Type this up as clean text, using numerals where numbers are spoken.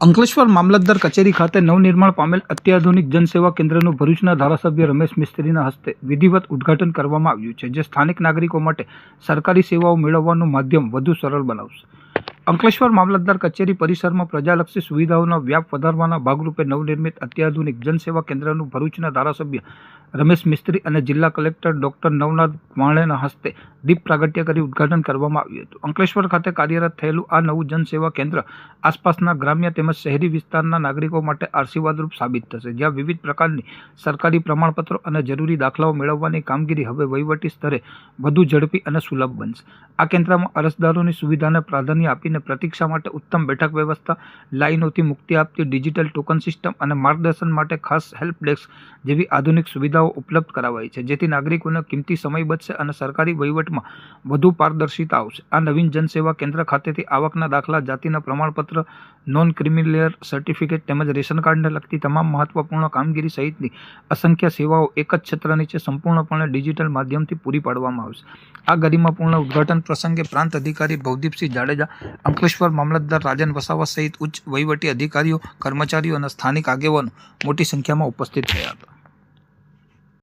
અંકલેશ્વર મામલતદાર કચેરી ખાતે નવનિર્માણ પામેલ અત્યાધુનિક જનસેવા કેન્દ્રનું ભરૂચના ધારાસભ્ય રમેશ મિસ્ત્રીના હસ્તે વિધિવત ઉદ્ઘાટન કરવામાં આવ્યું છે, જે સ્થાનિક નાગરિકો માટે સરકારી સેવાઓ મેળવવાનું માધ્યમ વધુ સરળ બનાવશે. અંકલેશ્વર મામલતદાર કચેરી પરિસરમાં પ્રજાલક્ષી સુવિધાઓનો વ્યાપ વધારવાના ભાગરૂપે નવનિર્મિત અત્યાધુનિક જનસેવા કેન્દ્રનું ભરૂચના ધારાસભ્ય રમેશ મિસ્ત્રી અને જિલ્લા કલેક્ટર ડોક્ટર નવનાથ વાણેના હસ્તે દીપ પ્રાગટ્ય કરી ઉદ્ઘાટન કરવામાં આવ્યું હતું. અંકલેશ્વર ખાતે કાર્યરત થયેલું આ નવું જનસેવા કેન્દ્ર આસપાસના ગ્રામ્ય તેમજ શહેરી વિસ્તારના નાગરિકો માટે આશીર્વાદરૂપ સાબિત થશે, જ્યાં વિવિધ પ્રકારની સરકારી પ્રમાણપત્રો અને જરૂરી દાખલાઓ મેળવવાની કામગીરી હવે વહીવટી સ્તરે વધુ ઝડપી અને સુલભ બનશે. આ કેન્દ્રમાં અરજદારોની સુવિધાને પ્રાધાન્ય આપીને પ્રતીક્ષા માટે ઉત્તમ બેઠક વ્યવસ્થા, લાઇનોથી મુક્તિ આપતી ડિજિટલ ટોકન સિસ્ટમ અને માર્ગદર્શન માટે ખાસ હેલ્પ ડેસ્ક જેવી આધુનિક સુવિધાઓ ઉપલબ્ધ કરાવાઈ છે, જેથી નાગરિકોનો કિંમતી સમય બચશે અને સરકારી વહીવટમાં વધુ પારદર્શિતા આવશે. આ નવીન જનસેવા કેન્દ્ર ખાતેથી આવકના દાખલા, જાતિના પ્રમાણપત્ર, નોન ક્રિમિલિયર સર્ટિફિકેટ તેમજ રેશન કાર્ડને લગતી તમામ મહત્વપૂર્ણ કામગીરી સહિતની અસંખ્ય સેવાઓ એક જ છત્ર નીચે સંપૂર્ણપણે ડિજિટલ માધ્યમથી પૂરી પાડવામાં આવશે. આ ગરિમાપૂર્ણ ઉદ્ઘાટન પ્રસંગે પ્રાંત અધિકારી ભવદીપસિંહ જાડેજા, અંકલેશ્વર મામલતદાર રાજન વસાવા સહિત ઉચ્ચ વહીવટી અધિકારીઓ, કર્મચારીઓ અને સ્થાનિક આગેવાનો મોટી સંખ્યામાં ઉપસ્થિત રહ્યા હતા.